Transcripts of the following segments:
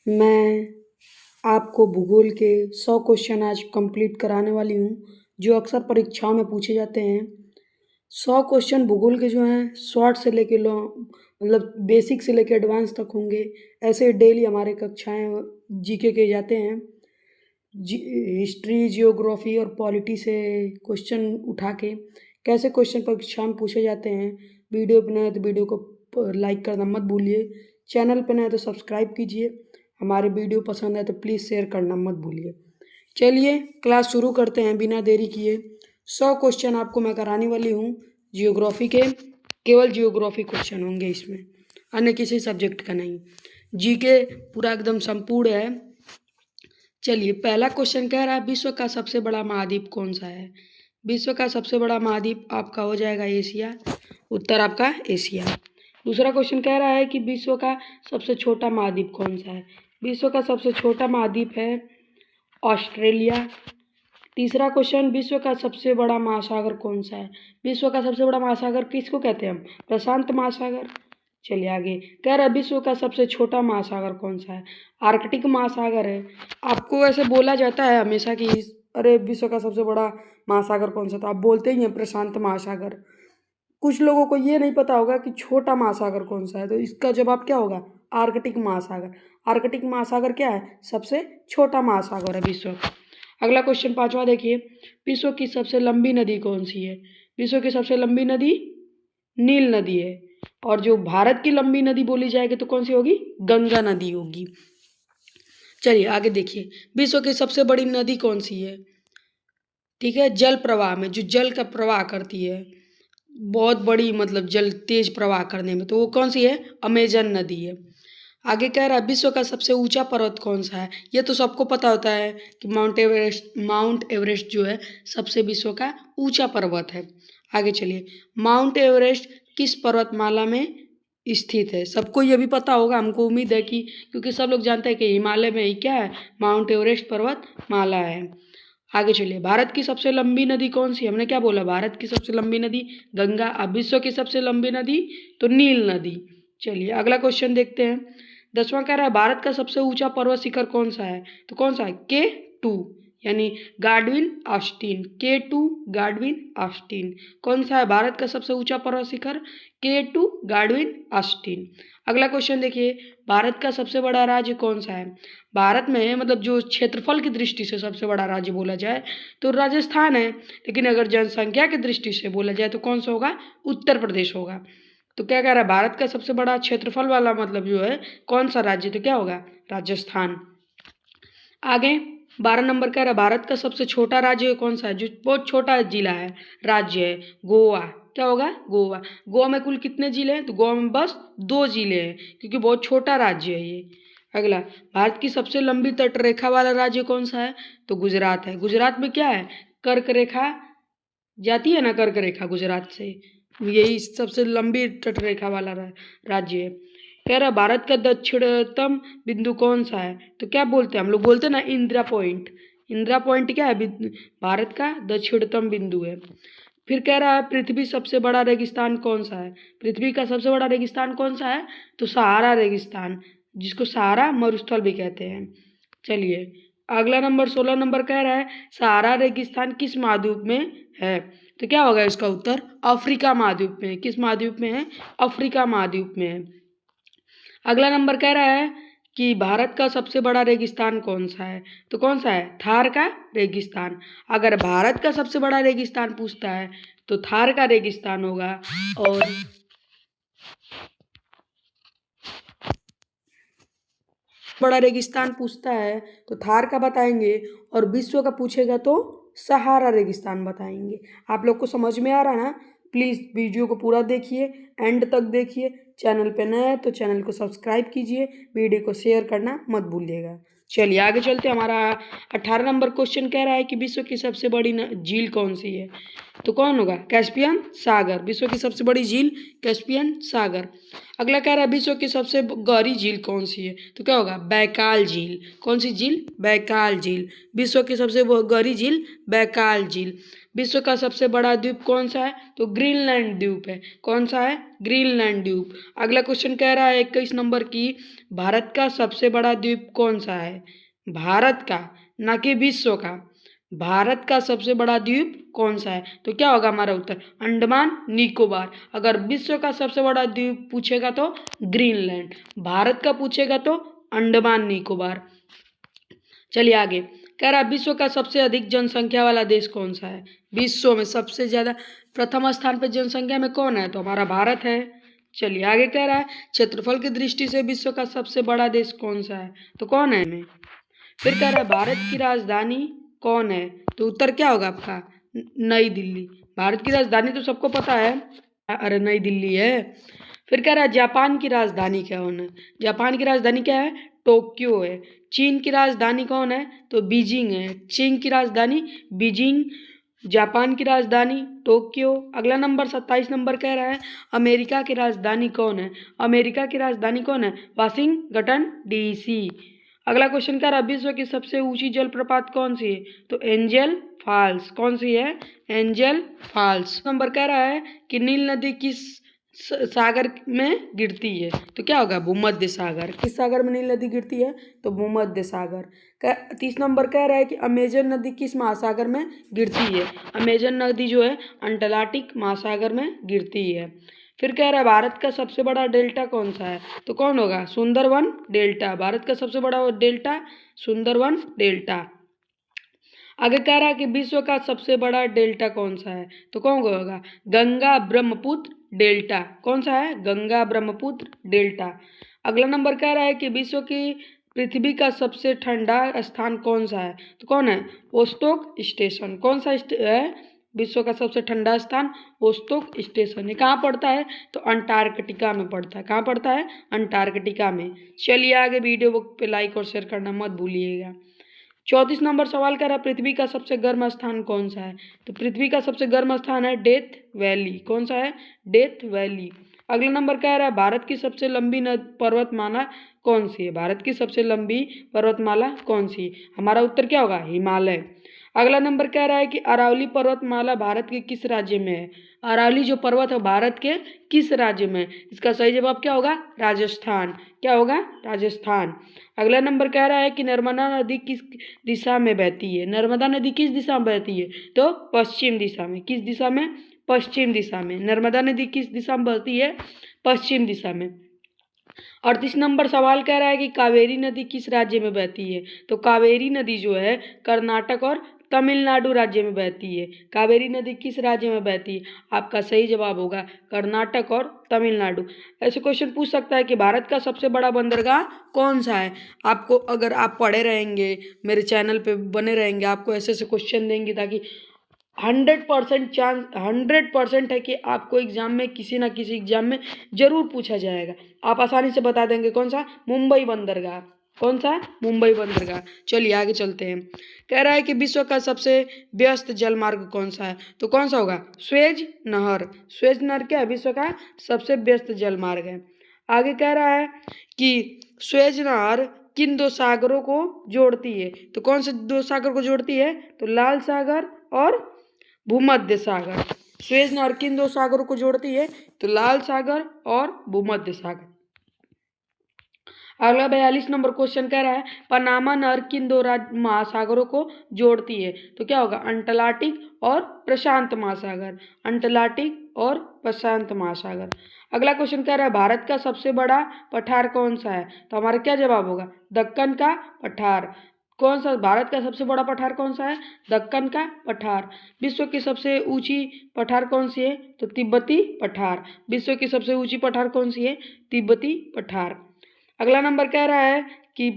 मैं आपको भूगोल के 100 क्वेश्चन आज कंप्लीट कराने वाली हूँ, जो अक्सर परीक्षाओं में पूछे जाते हैं। 100 क्वेश्चन भूगोल के जो हैं शॉर्ट से लेके मतलब बेसिक से लेके एडवांस तक होंगे। ऐसे डेली हमारे कक्षाएं जीके के जाते हैं। हिस्ट्री, जियोग्राफी और पॉलिटी से क्वेश्चन उठा के कैसे क्वेश्चन परीक्षा में पूछे जाते हैं। वीडियो पे नए तो वीडियो को लाइक करना मत भूलिए। चैनल पे नए तो सब्सक्राइब कीजिए। हमारे वीडियो पसंद है तो प्लीज़ शेयर करना मत भूलिए। चलिए क्लास शुरू करते हैं बिना देरी किए। 100 क्वेश्चन आपको मैं कराने वाली हूँ जियोग्राफी के। केवल जियोग्राफी क्वेश्चन होंगे इसमें, अन्य किसी सब्जेक्ट का नहीं। जीके पूरा एकदम संपूर्ण है। चलिए पहला क्वेश्चन कह रहा है विश्व का सबसे बड़ा महाद्वीप कौन सा है। विश्व का सबसे बड़ा महाद्वीप आपका हो जाएगा एशिया। उत्तर आपका एशिया। दूसरा क्वेश्चन कह रहा है कि विश्व का सबसे छोटा महाद्वीप कौन सा है। विश्व का सबसे छोटा महाद्वीप है ऑस्ट्रेलिया। तीसरा क्वेश्चन विश्व का सबसे बड़ा महासागर कौन सा है। विश्व का सबसे बड़ा महासागर किसको कहते हैं हम, प्रशांत महासागर। चलिए आगे कह रहा है विश्व का सबसे छोटा महासागर कौन सा है। आर्कटिक महासागर है। आपको ऐसे बोला जाता है हमेशा कि अरे विश्व का सबसे बड़ा महासागर कौन सा, तो आप बोलते ही हैं प्रशांत महासागर। कुछ लोगों को ये नहीं पता होगा कि छोटा महासागर कौन सा है, तो इसका जवाब क्या होगा, आर्कटिक महासागर। आर्कटिक महासागर क्या है, सबसे छोटा महासागर है विश्व का। अगला क्वेश्चन पांचवा देखिए, विश्व की सबसे लंबी नदी कौन सी है। विश्व की सबसे लंबी नदी नील नदी है। और जो भारत की लंबी नदी बोली जाएगी तो कौन सी होगी, गंगा नदी होगी। चलिए आगे देखिए, विश्व की सबसे बड़ी नदी कौन सी है। ठीक है, जल प्रवाह में जो जल का प्रवाह करती है, बहुत बड़ी मतलब जल तेज प्रवाह करने में, तो वो कौन सी है, अमेजन नदी है। आगे कह रहा है विश्व का सबसे ऊंचा पर्वत कौन सा है। ये तो सबको पता होता है कि माउंट एवरेस्ट जो है सबसे विश्व का ऊंचा पर्वत है। आगे चलिए, माउंट एवरेस्ट किस पर्वतमाला में स्थित है। सबको ये भी पता होगा, हमको उम्मीद है कि क्योंकि सब लोग जानते हैं कि हिमालय में ही क्या है, माउंट एवरेस्ट पर्वतमाला है। आगे चलिए, भारत की सबसे लंबी नदी कौन सी, हमने क्या बोला, भारत की सबसे लंबी नदी गंगा। अब विश्व की सबसे लंबी नदी तो नील नदी। चलिए अगला क्वेश्चन देखते हैं। 10वां कह रहा है भारत का सबसे ऊंचा पर्वत शिखर कौन सा है, तो कौन सा है, K2 यानी Godwin Austin. K2 Godwin Austin कौन सा है भारत का सबसे ऊंचा पर्वत शिखर, K2 गार्डविन ऑस्टिन। अगला क्वेश्चन देखिए, भारत का सबसे बड़ा राज्य कौन सा है। भारत में मतलब जो क्षेत्रफल की दृष्टि से सबसे बड़ा राज्य बोला जाए तो राजस्थान है, लेकिन अगर जनसंख्या की दृष्टि से बोला जाए तो कौन सा होगा, उत्तर प्रदेश होगा। तो क्या कह रहा है, भारत का सबसे बड़ा क्षेत्रफल वाला मतलब जो है कौन सा राज्य, तो क्या होगा, राजस्थान। आगे 12 नंबर कह रहा है भारत का सबसे छोटा राज्य कौन सा है, जो बहुत छोटा जिला है, राज्य है, गोवा। क्या होगा, गोवा। गोवा में कुल कितने जिले हैं, तो गोवा में बस 2 जिले हैं, क्योंकि बहुत छोटा राज्य है ये। अगला, भारत की सबसे लंबी तट रेखा वाला राज्य कौन सा है, तो गुजरात है। गुजरात में क्या है, कर्क रेखा जाती है ना, कर्क रेखा गुजरात से, यही सबसे लंबी तट रेखा वाला राज्य है। कह रहा भारत का दक्षिणतम बिंदु कौन सा है, तो क्या बोलते हैं हम लोग, बोलते हैं ना इंदिरा पॉइंट। इंदिरा पॉइंट क्या है, भारत का दक्षिणतम बिंदु है। फिर कह रहा है पृथ्वी सबसे बड़ा रेगिस्तान कौन सा है। पृथ्वी का सबसे बड़ा रेगिस्तान कौन सा है, तो सहारा रेगिस्तान, जिसको सहारा मरुस्थल भी कहते हैं। चलिए अगला नंबर 16 नंबर कह रहा है सहारा रेगिस्तान किस महाद्वीप में है, तो क्या होगा इसका उत्तर, अफ्रीका महाद्वीप में। किस महाद्वीप में है, अफ्रीका महाद्वीप में है। अगला नंबर कह रहा है कि भारत का सबसे बड़ा रेगिस्तान कौन सा है, तो कौन सा है, थार का रेगिस्तान। अगर भारत का सबसे बड़ा रेगिस्तान पूछता है तो थार का रेगिस्तान होगा। और बड़ा रेगिस्तान पूछता है तो थार का बताएंगे, और विश्व का पूछेगा तो सहारा रेगिस्तान बताएंगे। आप लोग को समझ में आ रहा है ना। प्लीज़ वीडियो को पूरा देखिए, एंड तक देखिए। चैनल पे नए हैं तो चैनल को सब्सक्राइब कीजिए, वीडियो को शेयर करना मत भूलिएगा। चलिए आगे चलते, हमारा 18 नंबर क्वेश्चन कह रहा है कि विश्व की सबसे बड़ी झील कौन सी है, तो कौन होगा, कैस्पियन सागर। विश्व की सबसे बड़ी झील कैस्पियन सागर। अगला कह रहा है विश्व की सबसे गहरी झील कौन सी है, तो क्या होगा, बैकाल झील। कौन सी झील, बैकाल झील। विश्व की सबसे गहरी झील बैकाल झील। विश्व का सबसे बड़ा द्वीप कौन सा है? तो ग्रीनलैंड द्वीप है। कौन सा है? ग्रीनलैंड द्वीप। अगला क्वेश्चन कह रहा है 21 नंबर की, भारत का सबसे बड़ा द्वीप कौन सा है? भारत का, ना कि विश्व का। भारत का सबसे बड़ा द्वीप कौन सा है? तो क्या होगा हमारा उत्तर? अंडमान निकोबार। अगर विश्व का सबसे बड़ा द्वीप पूछेगा तो ग्रीनलैंड, भारत का पूछेगा तो अंडमान निकोबार। चलिए आगे, कह रहा है विश्व का सबसे अधिक जनसंख्या वाला देश कौन सा है? विश्व में सबसे ज्यादा प्रथम स्थान पर जनसंख्या में कौन है? तो हमारा भारत है। चलिए आगे, कह रहा है क्षेत्रफल की दृष्टि से विश्व का सबसे बड़ा देश कौन सा है? तो कौन है में? फिर कह रहा है भारत की राजधानी कौन है? तो उत्तर क्या होगा आपका? नई दिल्ली। भारत की राजधानी तो सबको पता है, अरे नई दिल्ली है। फिर कह रहा है जापान की राजधानी क्या है? जापान की राजधानी क्या है? टोक्यो है। चीन की राजधानी कौन है? तो बीजिंग है। चीन की राजधानी बीजिंग, जापान की राजधानी टोक्यो। अगला नंबर 27 नंबर कह रहा है अमेरिका की राजधानी कौन है? अमेरिका की राजधानी कौन है? Washington DC. अगला क्वेश्चन कह रहा है विश्व की सबसे ऊंची जलप्रपात कौन सी है? तो एंजल फॉल्स। कौन सी है? Angel false. नंबर कह रहा है कि नील नदी किस सागर में गिरती है? तो क्या होगा? भूमध्य सागर। किस सागर में नील नदी गिरती है? तो भूमध्य सागर। 30 नंबर कह रहा है कि अमेजन नदी किस महासागर में गिरती है? अमेजन नदी जो है अंटार्कटिक महासागर में गिरती है। फिर कह रहा है भारत का सबसे बड़ा डेल्टा कौन सा है? तो कौन होगा? सुंदरवन डेल्टा। भारत का सबसे बड़ा डेल्टा सुंदरवन डेल्टा। आगे कह रहा है कि विश्व का सबसे बड़ा डेल्टा कौन सा है? तो कौन होगा? गंगा ब्रह्मपुत्र डेल्टा। कौन सा है? गंगा ब्रह्मपुत्र डेल्टा। अगला नंबर कह रहा है कि विश्व की पृथ्वी का सबसे ठंडा स्थान कौन सा है? तो कौन है? Vostok station. कौन सा है विश्व का सबसे ठंडा स्थान? Vostok station. ये कहाँ पड़ता है? तो अंटार्कटिका में पड़ता है। कहाँ पड़ता है? अंटार्कटिका में। चलिए आगे, वीडियो पे लाइक और शेयर करना मत भूलिएगा। 34 नंबर सवाल कर रहा है पृथ्वी का सबसे गर्म स्थान कौन सा है? तो पृथ्वी का सबसे गर्म स्थान है डेथ वैली। कौन सा है? Death valley. अगला नंबर कह रहा है भारत की सबसे लंबी पर्वतमाला कौन सी है? भारत की सबसे लंबी पर्वतमाला कौन सी है? हमारा उत्तर क्या होगा? हिमालय। अगला नंबर कह रहा है कि अरावली पर्वतमाला भारत के किस राज्य में है? अरावली जो पर्वत है भारत के किस राज्य में? इसका सही जवाब क्या होगा? राजस्थान। क्या होगा? राजस्थान। अगला नंबर कह रहा है कि नर्मदा नदी किस दिशा में बहती है? नर्मदा नदी किस दिशा में बहती है? तो पश्चिम दिशा में। किस दिशा में? पश्चिम दिशा में। नर्मदा नदी किस दिशा में बहती है? पश्चिम दिशा में। 38 नंबर सवाल कह रहा है कि कावेरी नदी किस राज्य में बहती है? तो कावेरी नदी जो है कर्नाटक और तमिलनाडु राज्य में बहती है। कावेरी नदी किस राज्य में बहती है? आपका सही जवाब होगा कर्नाटक और तमिलनाडु। ऐसे क्वेश्चन पूछ सकता है कि भारत का सबसे बड़ा बंदरगाह कौन सा है? आपको, अगर आप पढ़े रहेंगे, मेरे चैनल पे बने रहेंगे, आपको ऐसे ऐसे क्वेश्चन देंगे ताकि 100% चांस, 100% है कि आपको एग्जाम में किसी ना किसी एग्जाम में जरूर पूछा जाएगा। आप आसानी से बता देंगे। कौन सा? मुंबई बंदरगाह। कौन सा? मुंबई बंदरगाह। चलिए आगे चलते हैं। कह रहा है कि विश्व का सबसे व्यस्त जलमार्ग कौन सा है? तो कौन सा होगा? स्वेज नहर। स्वेज नहर क्या है? विश्व का सबसे व्यस्त जलमार्ग है। आगे कह रहा है कि स्वेज नहर किन दो सागरों को जोड़ती है? तो कौन से दो सागर को जोड़ती है? तो लाल सागर और भूमध्य सागर। स्वेज नहर किन दो सागरों को जोड़ती है? तो लाल सागर और भूमध्य सागर। अगला 42 नंबर क्वेश्चन कह रहा है पनामा नहर किन दो महासागरों को जोड़ती है? तो क्या होगा? अंटार्कटिक और प्रशांत महासागर। अंटार्कटिक और प्रशांत महासागर। अगला क्वेश्चन कह रहा है भारत का सबसे बड़ा पठार कौन सा है? तो हमारा क्या जवाब होगा? दक्कन का पठार। कौन सा? भारत का सबसे बड़ा पठार कौन सा है? दक्कन का पठार। विश्व की सबसे ऊंची पठार कौन सी है? तो तिब्बती पठार। विश्व की सबसे ऊंची पठार कौन सी है? तिब्बती पठार। अगला नंबर कह रहा है कि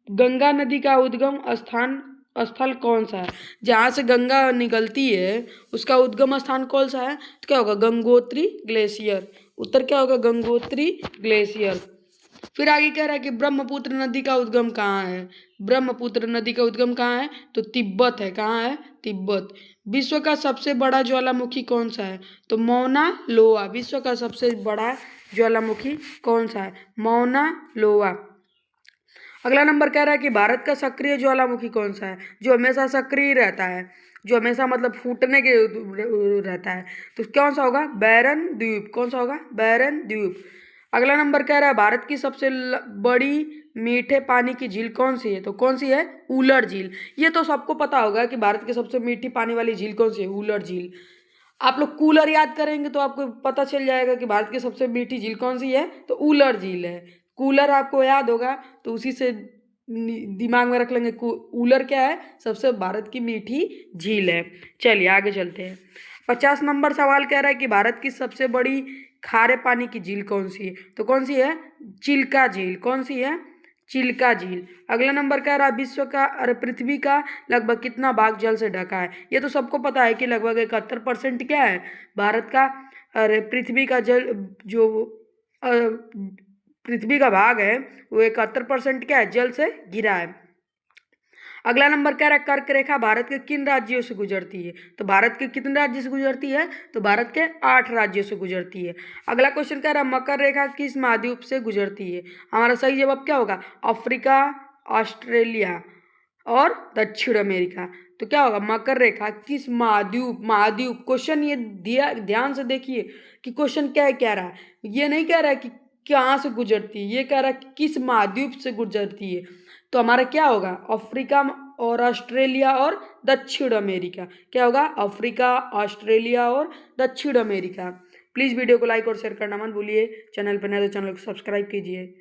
गंगा नदी का उद्गम स्थल कौन सा है? जहाँ से गंगा निकलती है उसका उद्गम स्थान कौन सा है? तो क्या होगा? गंगोत्री ग्लेशियर। उत्तर क्या होगा? गंगोत्री ग्लेशियर। फिर आगे कह रहा है कि ब्रह्मपुत्र नदी का उद्गम कहाँ है? ब्रह्मपुत्र नदी का उद्गम कहाँ है? तो तिब्बत है। कहाँ है? तिब्बत। विश्व का सबसे बड़ा ज्वालामुखी कौन सा है? तो मौना लोआ। विश्व का सबसे बड़ा ज्वालामुखी कौन सा है? मौना लोआ। अगला नंबर कह रहा है कि भारत का सक्रिय ज्वालामुखी कौन सा है? जो हमेशा सक्रिय रहता है। जो हमेशा मतलब फूटने के रहता है, तो कौन सा होगा? बैरन द्वीप। कौन सा होगा? बैरन द्वीप। अगला नंबर कह रहा है भारत की सबसे बड़ी मीठे पानी की झील कौन सी है? तो कौन सी है? उलर झील। ये तो सबको पता होगा कि भारत की सबसे मीठी पानी वाली झील कौन सी है? उलर झील। आप लोग कूलर याद करेंगे तो आपको पता चल जाएगा कि भारत की सबसे मीठी झील कौन सी है, तो उलर झील है। कूलर आपको याद होगा तो उसी से दिमाग में रख लेंगे। उलर क्या है? सबसे भारत की मीठी झील है। चलिए आगे चलते हैं। 50 नंबर सवाल कह रहा है कि भारत की सबसे बड़ी खारे पानी की झील कौन सी है? तो कौन सी है? चिल्का झील। कौन सी है? चिल्का झील। अगला नंबर कह रहा है विश्व का अरे पृथ्वी का लगभग कितना भाग जल से ढका है? ये तो सबको पता है कि लगभग 71% क्या है भारत का, अरे पृथ्वी का जल जो अ, पृथ्वी का भाग है वो 71% क्या है? जल से घिरा है। अगला नंबर कह रहा है कर्क रेखा भारत के किन राज्यों से गुजरती है? तो भारत के कितने राज्य से गुजरती है? तो भारत के 8 राज्यों से गुजरती है। अगला क्वेश्चन कह रहा है मकर रेखा किस महाद्वीप से गुजरती है? हमारा सही जवाब क्या होगा? अफ्रीका, ऑस्ट्रेलिया और दक्षिण अमेरिका। तो क्या होगा? मकर रेखा किस महाद्वीप, महाद्वीप क्वेश्चन ये दिया, ध्यान से देखिए कि क्वेश्चन क्या कह रहा है। ये नहीं कह रहा है कि कहाँ से गुजरती है, ये कह रहा है कि किस महाद्वीप से गुजरती है। तो हमारा क्या होगा? अफ्रीका और ऑस्ट्रेलिया और दक्षिण अमेरिका। क्या होगा? अफ्रीका, ऑस्ट्रेलिया और दक्षिण अमेरिका। प्लीज़ वीडियो को लाइक और शेयर करना मत भूलिए। चैनल पर नए तो चैनल को सब्सक्राइब कीजिए।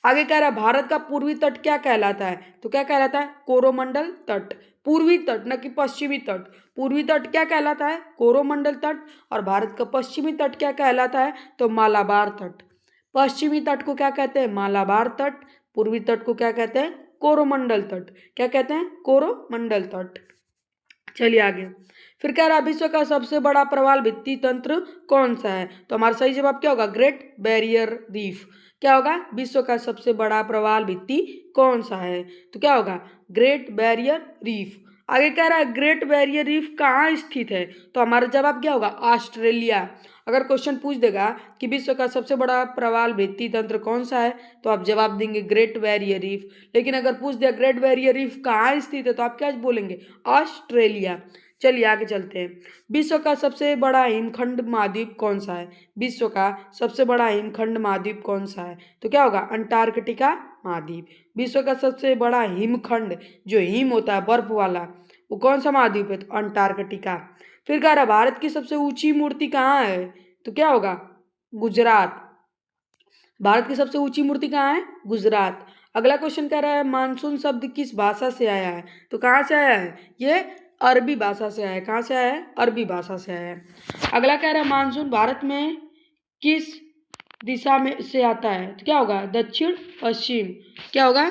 आगे कह रहा है भारत का पूर्वी तट क्या कहलाता है? तो क्या कहलाता है? कोरोमंडल तट। पूर्वी तट न कि पश्चिमी तट। पूर्वी तट क्या कहलाता है? कोरोमंडल तट। और भारत का पश्चिमी तट क्या कहलाता है? तो मालाबार तट। पश्चिमी तट को क्या कहते हैं? मालाबार तट। पूर्वी तट को क्या कहते हैं? कोरोमंडल तट। क्या कहते हैं? कोरोमंडल तट। चलिए आगे। फिर कह रहा है विश्व का सबसे बड़ा प्रवाल भित्ति तंत्र कौन सा है? तो हमारा सही जवाब क्या होगा? Great barrier reef. क्या होगा? विश्व का सबसे बड़ा प्रवाल भित्ति कौन सा है? तो क्या होगा? Great barrier reef. आगे कह रहा है ग्रेट बैरियर रीफ कहाँ स्थित है? तो हमारा जवाब क्या होगा? ऑस्ट्रेलिया। अगर क्वेश्चन पूछ देगा कि विश्व का सबसे बड़ा प्रवाल भित्ति तंत्र कौन सा है, तो आप जवाब देंगे ग्रेट बैरियर रीफ। लेकिन अगर पूछ दिया ग्रेट बैरियर रीफ कहाँ स्थित है, तो आप क्या बोलेंगे? ऑस्ट्रेलिया। चलिए आगे चलते हैं। विश्व का सबसे बड़ा हिमखंड महाद्वीप कौन सा है? विश्व का सबसे बड़ा हिमखंड महाद्वीप कौन सा है? तो क्या होगा? अंटार्कटिका महाद्वीप। विश्व का सबसे बड़ा हिमखंड, जो हिम होता है बर्फ वाला, वो कौन सा महाद्वीप है? तो अंटार्कटिका। फिर कह रहा भारत की सबसे ऊंची मूर्ति कहाँ है? तो क्या होगा? गुजरात। भारत की सबसे ऊंची मूर्ति कहाँ है? गुजरात। अगला क्वेश्चन कह रहा है मानसून शब्द किस भाषा से आया है? तो कहाँ से आया है? ये अरबी भाषा से आया है। कहाँ से आया है? अरबी भाषा से आया है। अगला कह रहा है मानसून भारत में किस दिशा में से आता है? तो क्या होगा? दक्षिण पश्चिम। क्या होगा?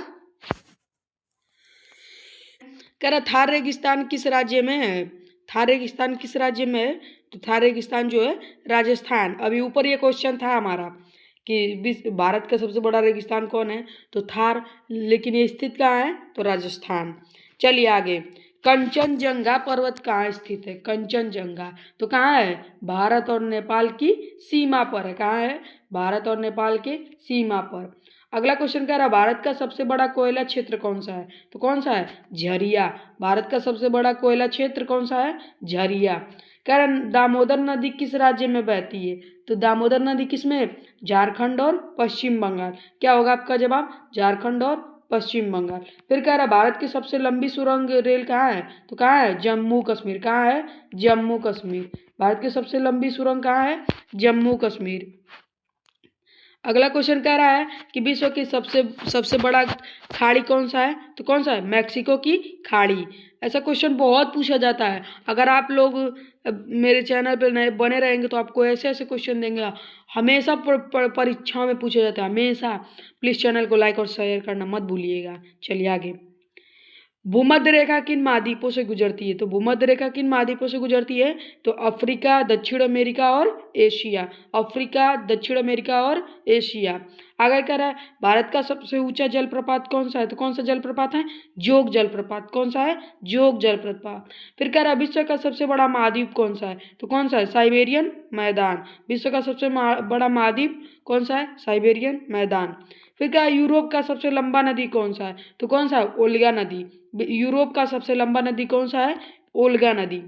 कह रहा थार रेगिस्तान किस राज्य में है? थार रेगिस्तान किस राज्य में है? तो थार रेगिस्तान जो है राजस्थान। अभी ऊपर ये क्वेश्चन था हमारा कि भारत का सबसे बड़ा रेगिस्तान कौन है? तो थार। लेकिन ये स्थित कहाँ है? तो राजस्थान। चलिए आगे। कंचनजंगा पर्वत कहाँ स्थित है? कंचनजंगा तो कहाँ है? भारत और नेपाल की सीमा पर है। कहाँ है? भारत और नेपाल के सीमा पर। अगला क्वेश्चन कह रहा है भारत का सबसे बड़ा कोयला क्षेत्र कौन सा है? तो कौन सा है? झरिया। भारत का सबसे बड़ा कोयला क्षेत्र कौन सा है? झरिया। कह रहा दामोदर नदी किस राज्य में बहती है? तो दामोदर नदी किस में? झारखंड और पश्चिम बंगाल। क्या होगा आपका जवाब? झारखंड और पश्चिम बंगाल। फिर कह रहा भारत की सबसे लंबी सुरंग रेल कहाँ है? तो कहाँ है? जम्मू कश्मीर। कहाँ है? जम्मू कश्मीर। भारत की सबसे लंबी सुरंग कहाँ है? जम्मू कश्मीर। अगला क्वेश्चन कह रहा है कि विश्व की सबसे बड़ा खाड़ी कौन सा है? तो कौन सा है? मैक्सिको की खाड़ी। ऐसा क्वेश्चन बहुत पूछा जाता है। अगर आप लोग मेरे चैनल पर नए बने रहेंगे तो आपको ऐसे ऐसे क्वेश्चन देंगे। हमेशा परीक्षाओं में पूछा जाता है, हमेशा। प्लीज़ चैनल को लाइक और शेयर करना मत भूलिएगा। चलिए आगे। भूमध्य रेखा किन महाद्वीपों से गुजरती है? तो भूमध्य रेखा किन महाद्वीपों से गुजरती है? तो अफ्रीका, दक्षिण अमेरिका और एशिया। अफ्रीका, दक्षिण अमेरिका और एशिया। आगे कह रहा है भारत का सबसे ऊंचा जलप्रपात कौन सा है? तो कौन सा जलप्रपात है? जोग जलप्रपात। कौन सा है? जोग जलप्रपात। फिर कह रहा है विश्व का सबसे बड़ा महाद्वीप कौन सा है? तो कौन सा है? साइबेरियन मैदान। विश्व का सबसे बड़ा महाद्वीप कौन सा है? साइबेरियन मैदान। फिर क्या यूरोप का सबसे लंबा नदी कौन सा है? तो कौन सा है? ओल्गा नदी। यूरोप का सबसे लंबा नदी कौन सा है? ओल्गा नदी।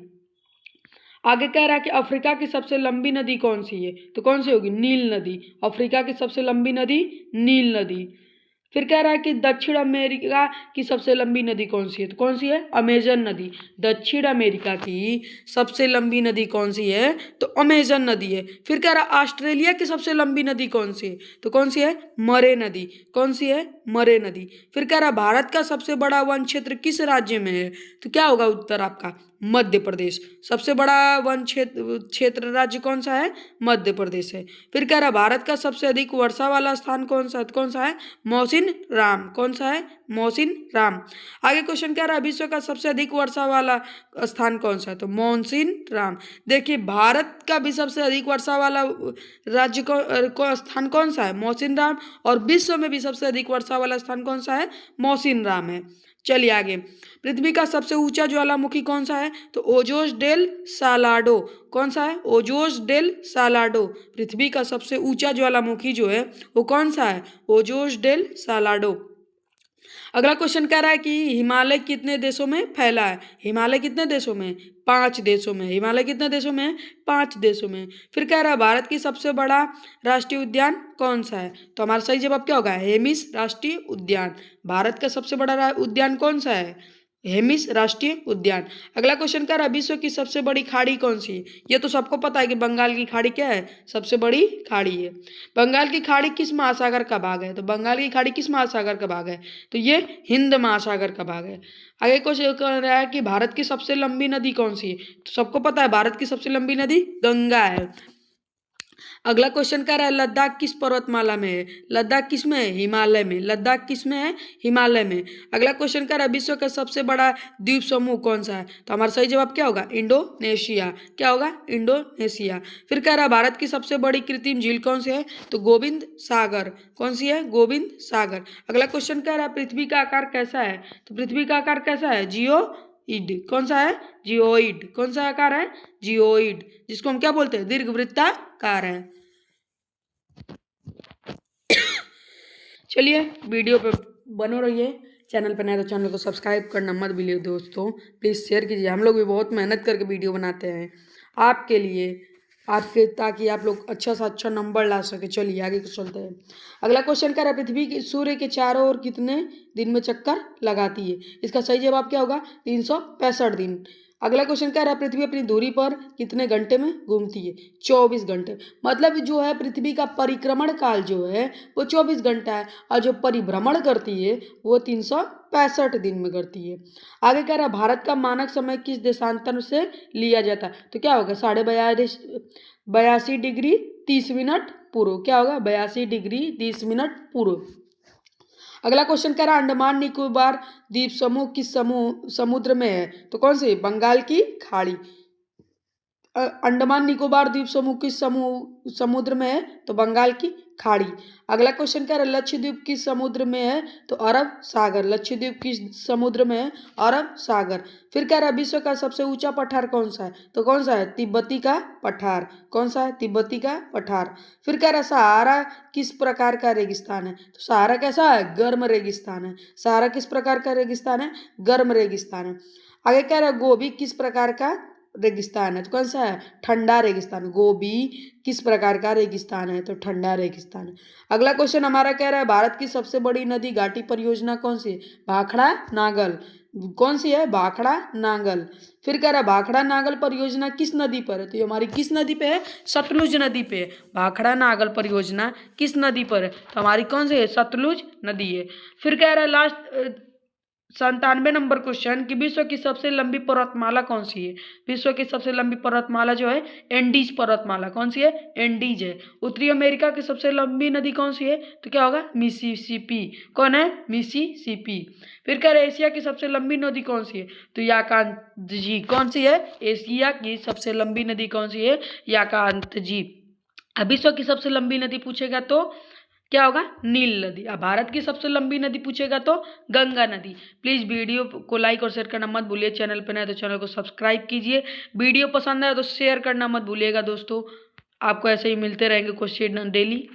आगे कह रहा है कि अफ्रीका की सबसे लंबी नदी कौन सी है, तो कौन सी होगी, नील नदी। अफ्रीका की सबसे लंबी नदी नील नदी। फिर कह रहा है कि दक्षिण अमेरिका की सबसे लंबी नदी कौन सी है, तो कौन सी है, अमेजन नदी। दक्षिण अमेरिका की सबसे लंबी नदी कौन सी है, तो अमेजन नदी है। फिर कह रहा है ऑस्ट्रेलिया की सबसे लंबी नदी कौन सी है, तो कौन सी है, मरे नदी। कौन सी है, मरे नदी। फिर कह रहा है भारत का सबसे बड़ा वन क्षेत्र किस राज्य में है, तो क्या होगा उत्तर आपका, मध्य प्रदेश। सबसे बड़ा वन क्षेत्र राज्य कौन सा है, मध्य प्रदेश है। फिर कह रहा है भारत का सबसे अधिक वर्षा वाला स्थान कौन सा है, तो कौन सा है, मौसिन राम। कौन सा है, मौसिन राम। आगे क्वेश्चन कह रहा है विश्व का सबसे अधिक वर्षा वाला स्थान कौन सा है, तो मौसिन राम। देखिए भारत का भी सबसे अधिक वर्षा वाला राज्य को स्थान कौन सा है, मौसिन राम। और विश्व में भी सबसे अधिक वर्षा वाला स्थान कौन सा है, मौसिन राम है। चलिए आगे, पृथ्वी का सबसे ऊंचा ज्वालामुखी कौन सा है, तो ओजोस डेल सालाडो। कौन सा है, ओजोस डेल सालाडो। पृथ्वी का सबसे ऊंचा ज्वालामुखी जो है वो कौन सा है, ओजोस डेल सालाडो। अगला क्वेश्चन कह रहा है कि हिमालय कितने देशों में फैला है। हिमालय कितने देशों में, 5 देशों में। हिमालय कितने देशों में, 5 देशों में। फिर कह रहा है भारत की सबसे बड़ा राष्ट्रीय उद्यान कौन सा है, तो हमारा सही जवाब क्या होगा, हेमिस राष्ट्रीय उद्यान। भारत का सबसे बड़ा उद्यान कौन सा है, हेमिस राष्ट्रीय उद्यान। अगला क्वेश्चन कर रहा है विश्व की सबसे बड़ी खाड़ी कौन सी है। ये तो सबको पता है कि बंगाल की खाड़ी क्या है, सबसे बड़ी खाड़ी है। बंगाल की खाड़ी किस महासागर का भाग है, तो बंगाल की खाड़ी किस महासागर का भाग है, तो ये हिंद महासागर का भाग है। आगे क्वेश्चन कर रहा है कि भारत की सबसे लंबी नदी कौन सी है, तो सबको पता है भारत की सबसे लंबी नदी गंगा है। अगला क्वेश्चन कह रहा है लद्दाख किस पर्वतमाला में है, लद्दाख किस में है, हिमालय में। लद्दाख किस में है, हिमालय में। अगला क्वेश्चन कह रहा है विश्व का सबसे बड़ा द्वीप समूह कौन सा है, तो हमारा सही जवाब क्या होगा, इंडोनेशिया। क्या होगा, इंडोनेशिया। फिर कह रहा है भारत की सबसे बड़ी कृत्रिम झील कौन सी है, तो गोविंद सागर। कौन सी है, गोविंद सागर। अगला क्वेश्चन कह रहा है पृथ्वी का आकार कैसा है, तो पृथ्वी का आकार कैसा है, जियोइड। कौन सा है, जियोइड। कौन सा आकार है, जियोइड, जिसको हम क्या बोलते हैं, दीर्घवृत्ताकार है। चलिए वीडियो पे बनो रहिए, चैनल पर नए तो चैनल को सब्सक्राइब करना मत भूलिए दोस्तों, प्लीज़ शेयर कीजिए। हम लोग भी बहुत मेहनत करके वीडियो बनाते हैं आपके लिए, आपके, ताकि आप लोग अच्छा से अच्छा नंबर ला सके। चलिए आगे चलते हैं। अगला क्वेश्चन क्या है, पृथ्वी की सूर्य के चारों ओर कितने दिन में चक्कर लगाती है, इसका सही जवाब क्या होगा, 365 दिन। अगला क्वेश्चन क्या रहा है, पृथ्वी अपनी धुरी पर कितने घंटे में घूमती है, 24 घंटे। मतलब जो है पृथ्वी का परिक्रमण काल जो है वो 24 घंटा है, और जो परिभ्रमण करती है वो 365 दिन में करती है। आगे कह रहा है भारत का मानक समय किस देशांतर से लिया जाता है, तो क्या होगा, 82 डिग्री 30 मिनट पूर्व। क्या होगा, 82 डिग्री 30 मिनट पूर्व। अगला क्वेश्चन कह रहा है अंडमान निकोबार द्वीप समूह किस समुद्र में है, तो कौन से, बंगाल की खाड़ी। अंडमान निकोबार द्वीप समूह किस समुद्र में है, तो बंगाल की खाड़ी। अगला क्वेश्चन कह रहा है लक्षद्वीप किस समुद्र में है, तो अरब सागर। लक्षद्वीप किस समुद्र में है, अरब सागर। फिर कह रहा है विश्व का सबसे ऊंचा पठार कौन सा है, तो कौन सा है, तिब्बती का पठार। कौन सा है, तिब्बती का पठार। फिर कह रहा है सहारा किस प्रकार का रेगिस्तान है, तो सहारा कैसा है, गर्म रेगिस्तान है। सहारा किस प्रकार का रेगिस्तान है, गर्म रेगिस्तान है। आगे कह रहा है गोबी किस प्रकार का रेगिस्तान है, तो कौन सा है, ठंडा रेगिस्तान। गोबी किस प्रकार का रेगिस्तान है, तो ठंडा रेगिस्तान है। अगला क्वेश्चन हमारा कह रहा है भारत की सबसे बड़ी नदी घाटी परियोजना कौन सी है, भाखड़ा नागल। कौन सी है, भाखड़ा नागल। फिर कह रहा है भाखड़ा नागल परियोजना किस नदी पर है, तो ये हमारी किस नदी पे है, सतलुज नदी पे है। भाखड़ा नागल परियोजना किस नदी पर है, तो हमारी कौन सी है, सतलुज नदी है। फिर कह रहा है लास्ट 97 नंबर क्वेश्चन कि विश्व की सबसे लंबी पर्वतमाला कौन सी है। विश्व की सबसे लंबी पर्वतमाला जो है एंडीज पर्वतमाला। कौन सी है, एंडीज है। उत्तरी अमेरिका की सबसे लंबी नदी कौन सी है, तो क्या होगा, मिसिसिपी। कौन है, मिसिसिपी। फिर कह रहे एशिया की सबसे लंबी नदी कौन सी है, तो याकांतजी। कौन सी है, एशिया की सबसे लंबी नदी कौन सी है, याकांतजी। अब विश्व की सबसे लंबी नदी पूछेगा तो क्या होगा, नील नदी। अब भारत की सबसे लंबी नदी पूछेगा तो गंगा नदी। प्लीज़ वीडियो को लाइक और शेयर करना मत भूलिए, चैनल पर नए तो चैनल को सब्सक्राइब कीजिए। वीडियो पसंद आए तो शेयर करना मत भूलिएगा दोस्तों। आपको ऐसे ही मिलते रहेंगे क्वेश्चन डेली।